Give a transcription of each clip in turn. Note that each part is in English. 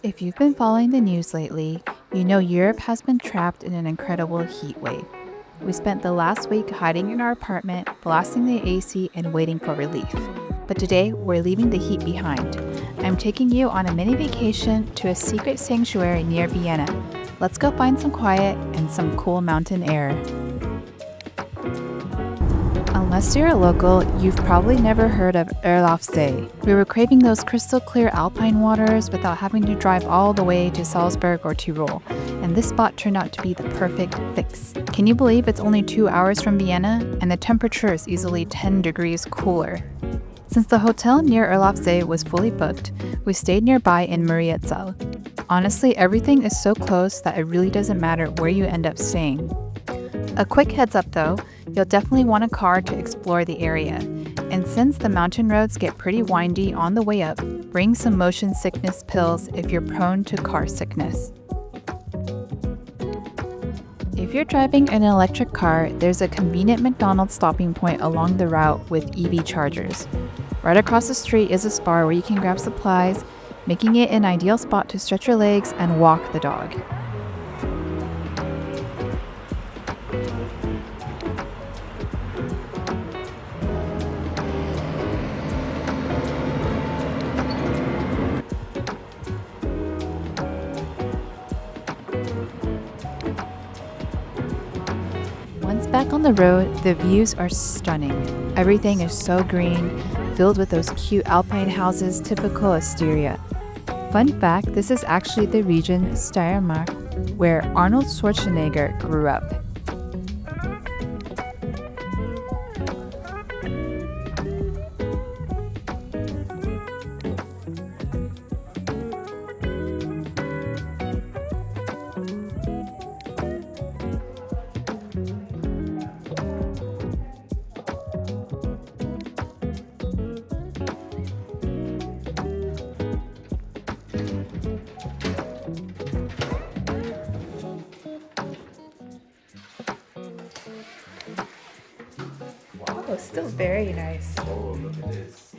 If you've been following the news lately, you know Europe has been trapped in an incredible heat wave. We spent the last week hiding in our apartment, blasting the AC, and waiting for relief. But today, we're leaving the heat behind. I'm taking you on a mini vacation to a secret sanctuary near Vienna. Let's go find some quiet and some cool mountain air. Unless you're a local, you've probably never heard of Erlaufsee. We were craving those crystal clear alpine waters without having to drive all the way to Salzburg or Tyrol, and this spot turned out to be the perfect fix. Can you believe it's only 2 hours from Vienna, and the temperature is easily 10 degrees cooler? Since the hotel near Erlaufsee was fully booked, we stayed nearby in Mariazell. Honestly, everything is so close that it really doesn't matter where you end up staying. A quick heads up though, you'll definitely want a car to explore the area. And since the mountain roads get pretty windy on the way up, bring some motion sickness pills if you're prone to car sickness. If you're driving an electric car, there's a convenient McDonald stopping point along the route with EV chargers. Right across the street is a Spar where you can grab supplies, making it an ideal spot to stretch your legs and walk the dog. Once back on the road, the views are stunning. Everything is so green, filled with those cute alpine houses typical of Austria. Fun fact, this is actually the region Steiermark, where Arnold Schwarzenegger grew up. Oh, still very nice. Oh, look at this.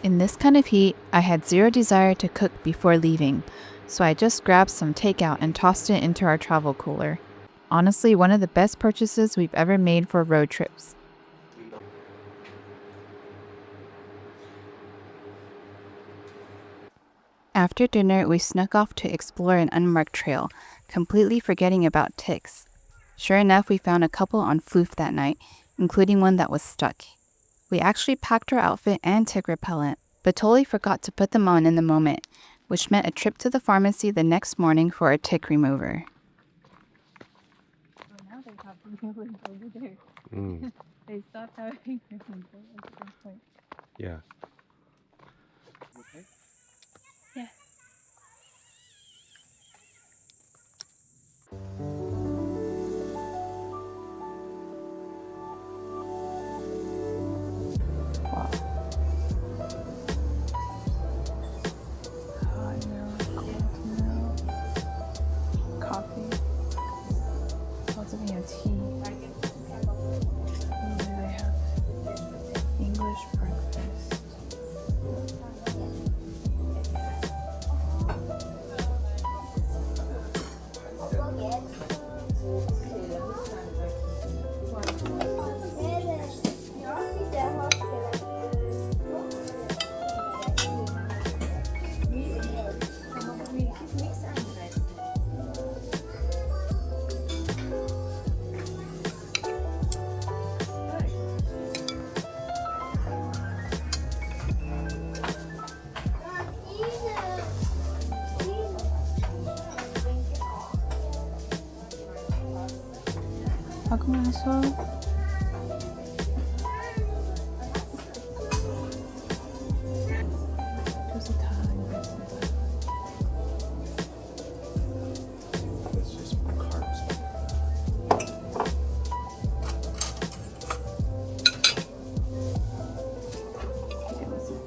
In this kind of heat, I had zero desire to cook before leaving, so I just grabbed some takeout and tossed it into our travel cooler. Honestly, one of the best purchases we've ever made for road trips. After dinner, we snuck off to explore an unmarked trail, completely forgetting about ticks. Sure enough, we found a couple on floof that night, including one that was stuck. We actually packed our outfit and tick repellent, but totally forgot to put them on in the moment, which meant a trip to the pharmacy the next morning for a tick remover. Well, now they have removers over there. Mm, They stopped having removers at some point. yeah. Yeah. Wow. Hot milk, cold milk, coffee. Lots of tea. They have English breakfast. 하고 나서 그래서 다 이랬습니다. That's just carbs. It was it.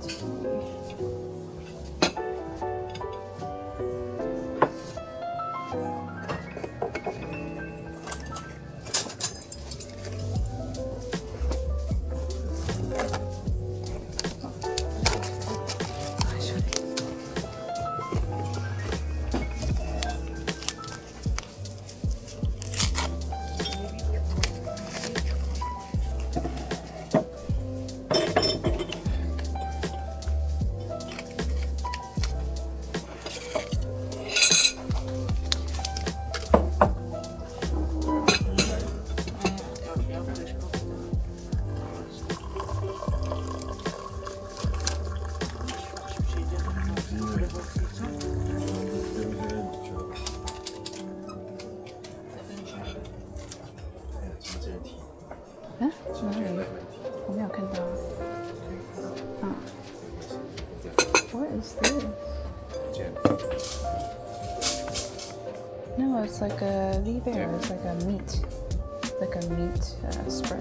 응? 왜? 没有看到。 What is this? Jam. No, it's like a viver. It's like a meat. Like a meat spread.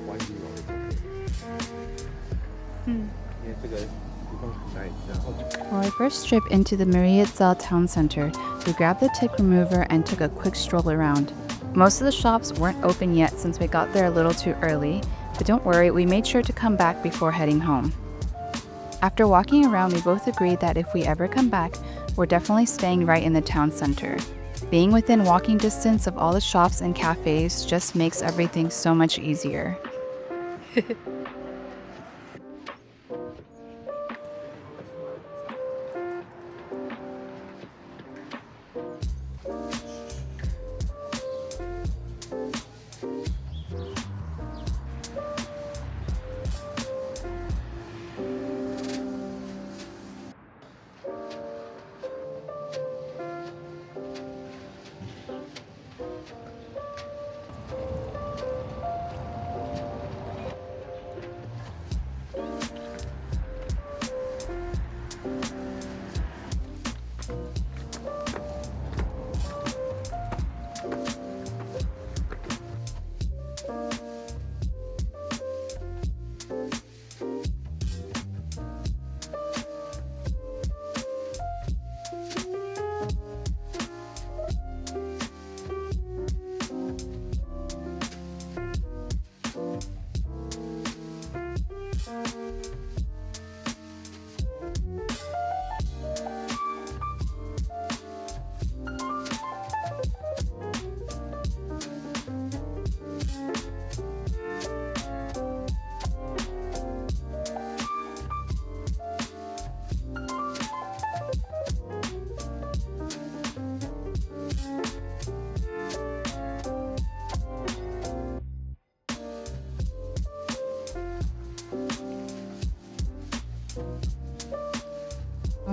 Why do you want it? For our first trip into the Mariazell town center, we grabbed the tick remover and took a quick stroll around. Most of the shops weren't open yet since we got there a little too early, but don't worry, we made sure to come back before heading home. After walking around, we both agreed that if we ever come back, we're definitely staying right in the town center. Being within walking distance of all the shops and cafes just makes everything so much easier.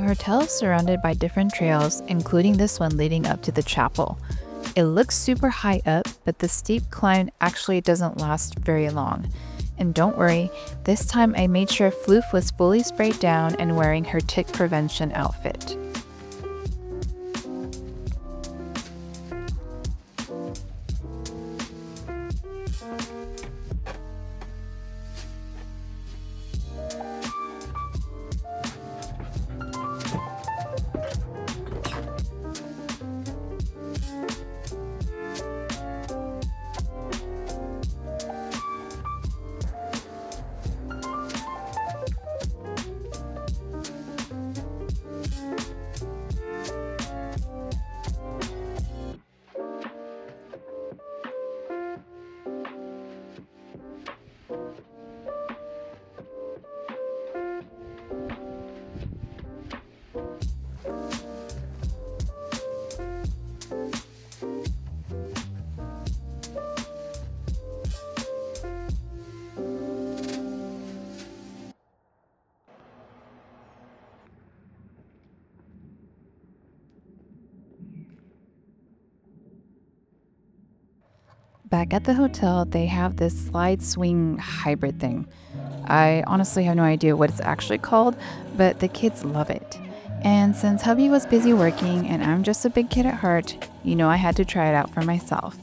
Our hotel is surrounded by different trails, including this one leading up to the chapel. It looks super high up, but the steep climb actually doesn't last very long. And don't worry, this time I made sure Floof was fully sprayed down and wearing her tick prevention outfit. Back at the hotel, they have this slide swing hybrid thing. I honestly have no idea what it's actually called, but the kids love it. And since hubby was busy working and I'm just a big kid at heart, I had to try it out for myself.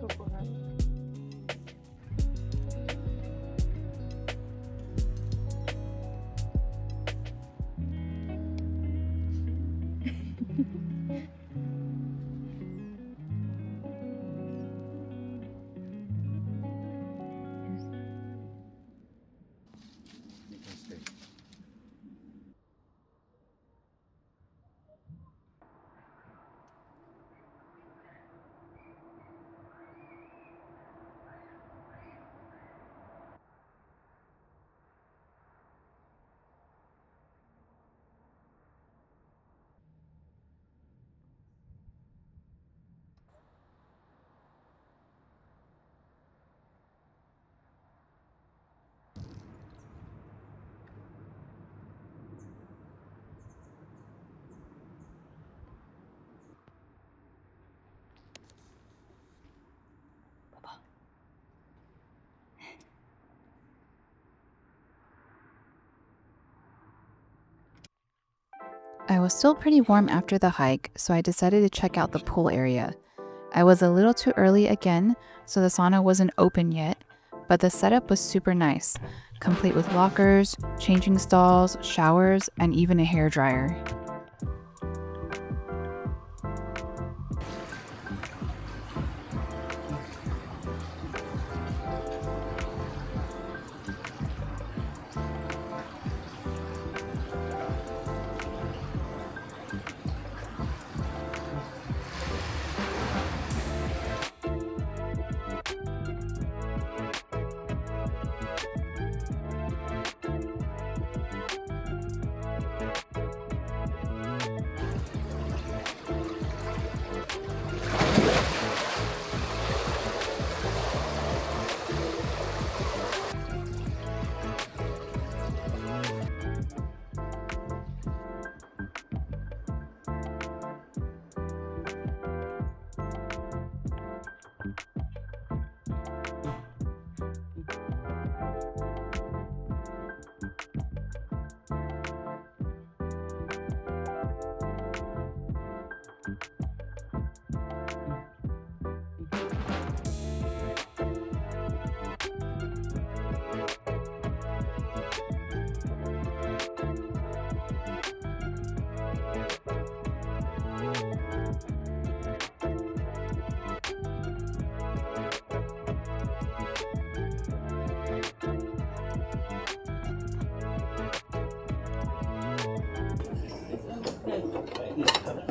Go for it. You can stay. I was still pretty warm after the hike, so I decided to check out the pool area. I was a little too early again, so the sauna wasn't open yet, but the setup was super nice, complete with lockers, changing stalls, showers, and even a hairdryer.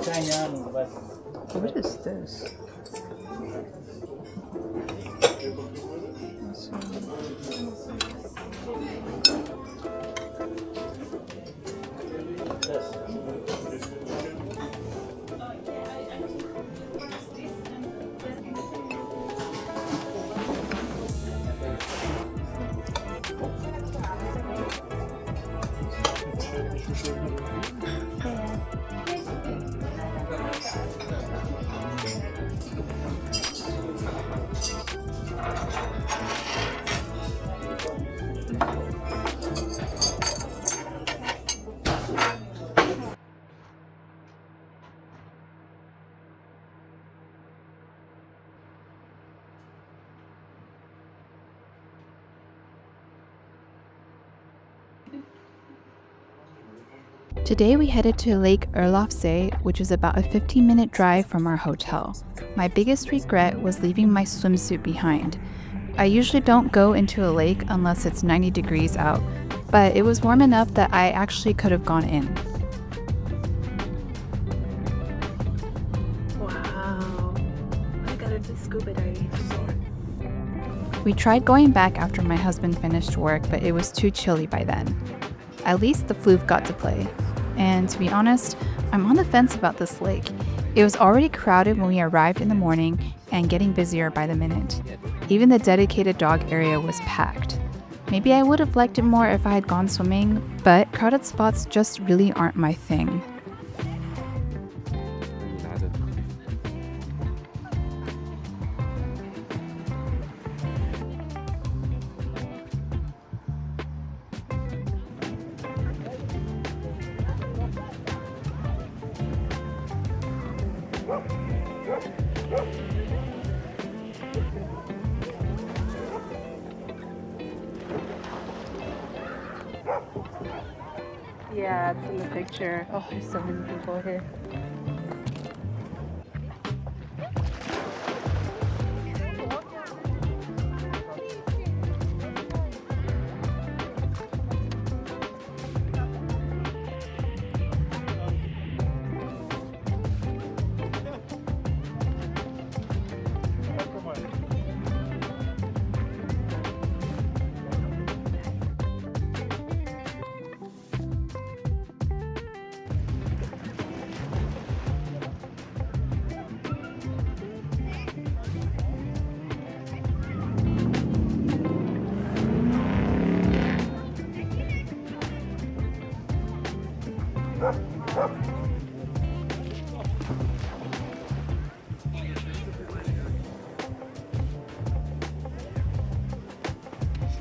What is this? Today we headed to Lake Erlaufsee, which is about a 15-minute drive from our hotel. My biggest regret was leaving my swimsuit behind. I usually don't go into a lake unless it's 90 degrees out, but it was warm enough that I actually could have gone in. Wow. I gotta do scuba diving. We tried going back after my husband finished work, but it was too chilly by then. At least the floof got to play. And to be honest, I'm on the fence about this lake. It was already crowded when we arrived in the morning and getting busier by the minute. Even the dedicated dog area was packed. Maybe I would have liked it more if I had gone swimming, but crowded spots just really aren't my thing. Yeah, it's in the picture. Oh, there's so many people here.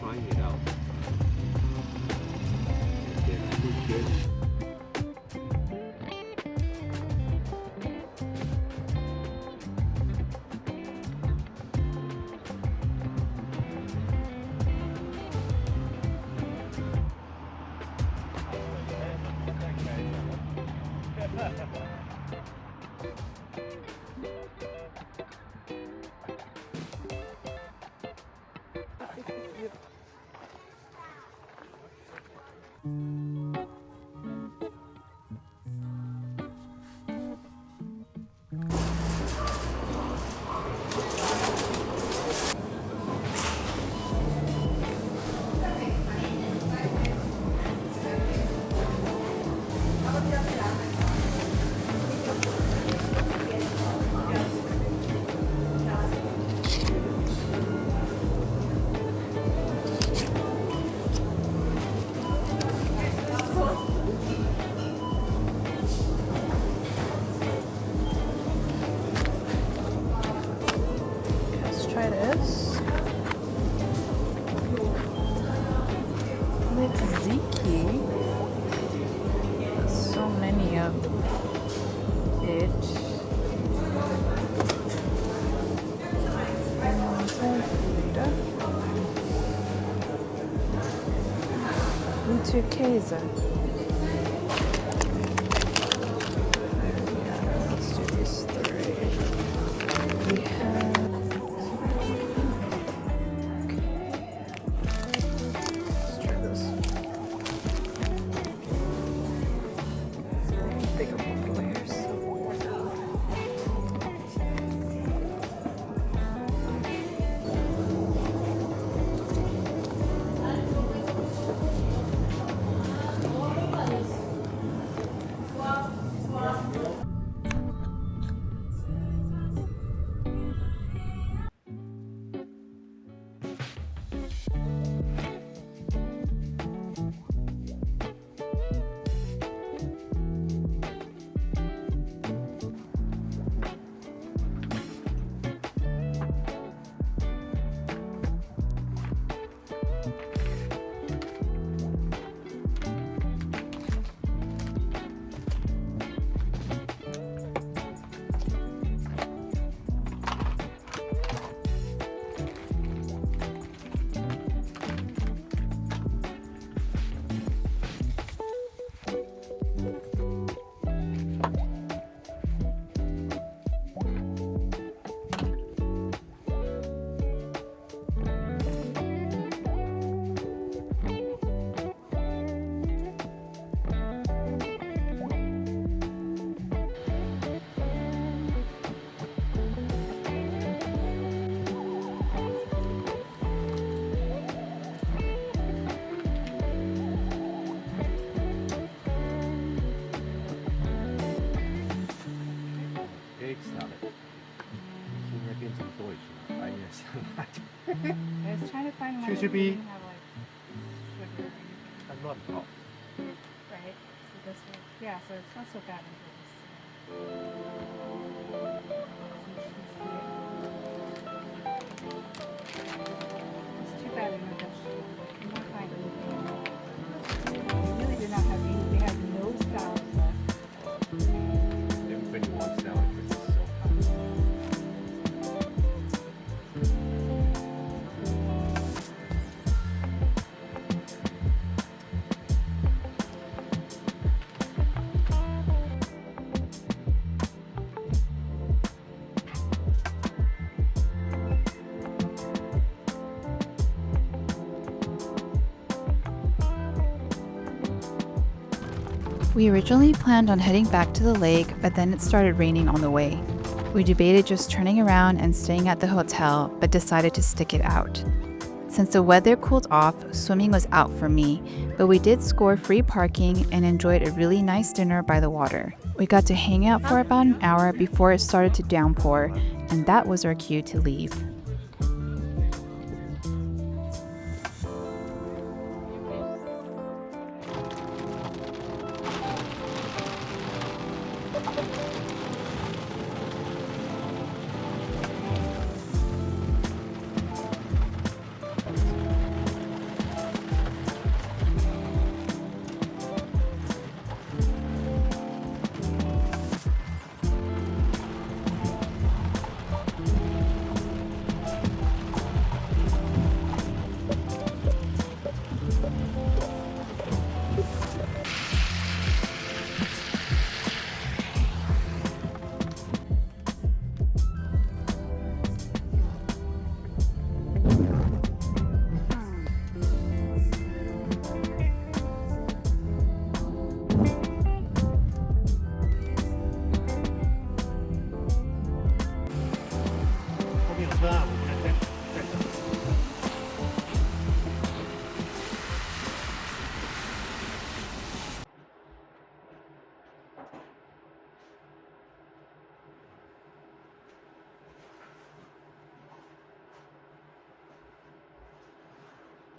Trying it out. They're too good. Let's try this. With Ziki. So many of it. Gute Käse. Let's do these three. We have. Let's try this. Big layers. should be Have, like, sugar or anything, I'm not top. right? So this way, yeah, so it's not so bad in It's too bad in the vegetable. You won't find anything. They really did not have any, they had no salad left. Everybody wants salad because it's so hot. We originally planned on heading back to the lake, but then it started raining on the way. We debated just turning around and staying at the hotel, but decided to stick it out. Since the weather cooled off, swimming was out for me, but we did score free parking and enjoyed a really nice dinner by the water. We got to hang out for about an hour before it started to downpour, and that was our cue to leave.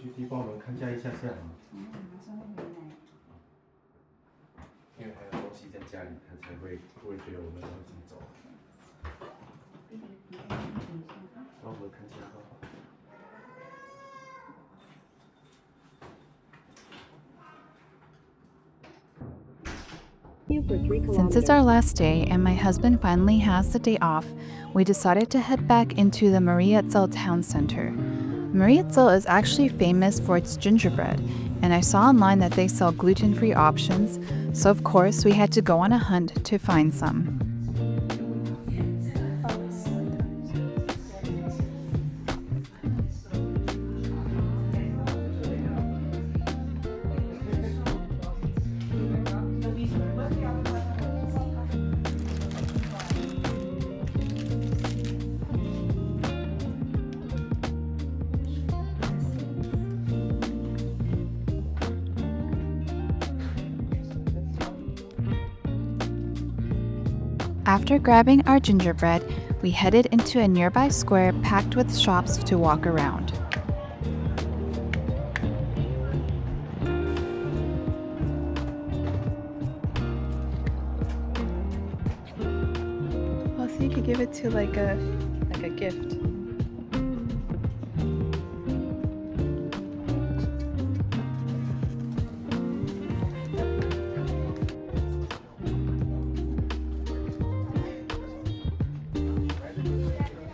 GT 帮我们看价一下下吗？因为还有东西在家里，他才会不会觉得我们东西走。帮我们看价好不好？ Since it's our last day and my husband finally has the day off, we decided to head back into the Mariazell town center. Mariazell is actually famous for its gingerbread, and I saw online that they sell gluten-free options, so of course we had to go on a hunt to find some. After grabbing our gingerbread, we headed into a nearby square packed with shops to walk around. Oh, so you could give it to like a gift.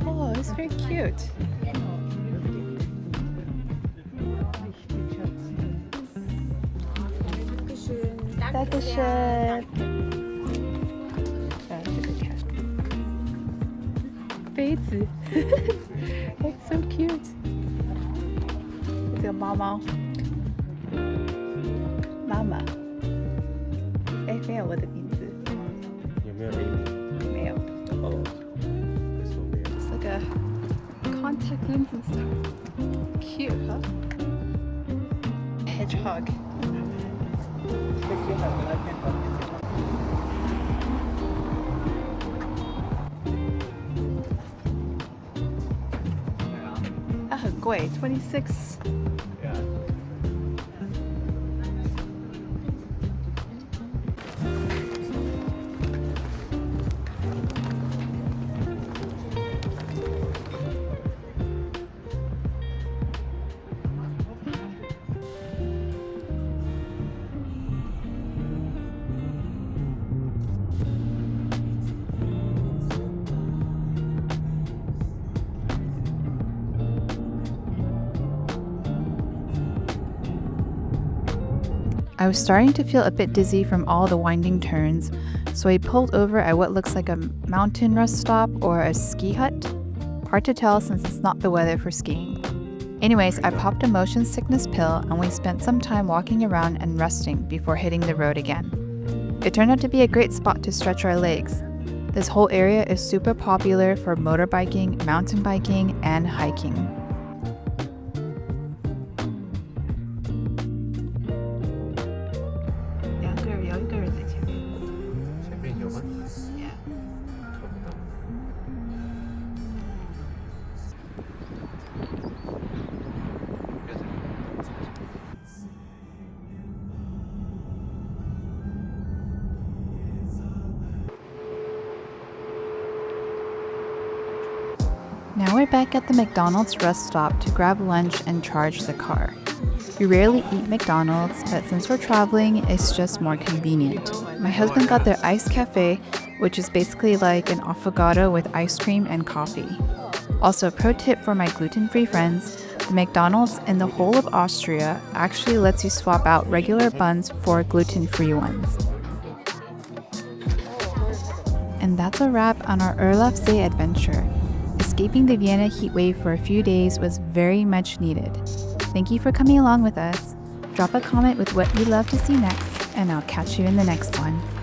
Oh, it's very cute. Dankeschön. Baby. That's so cute. 这个猫猫，妈妈。哎，没有我的名字，有没有你？没有。哦，为什么没有？ It's like a contact lens and stuff. Cute, huh? Hedgehog. 贵 26. Yeah. I was starting to feel a bit dizzy from all the winding turns, so I pulled over at what looks like a mountain rest stop or a ski hut. Hard to tell since it's not the weather for skiing. Anyways, I popped a motion sickness pill and we spent some time walking around and resting before hitting the road again. It turned out to be a great spot to stretch our legs. This whole area is super popular for motorbiking, mountain biking, and hiking. Now we're back at the McDonald's rest stop to grab lunch and charge the car. We rarely eat McDonald's, but since we're traveling, it's just more convenient. My husband got their iced cafe, which is basically like an affogato with ice cream and coffee. Also, pro tip for my gluten-free friends, the McDonald's in the whole of Austria actually lets you swap out regular buns for gluten-free ones. And that's a wrap on our Erlaufsee adventure. Escaping the Vienna heatwave for a few days was very much needed. Thank you for coming along with us. Drop a comment with what you'd love to see next, and I'll catch you in the next one.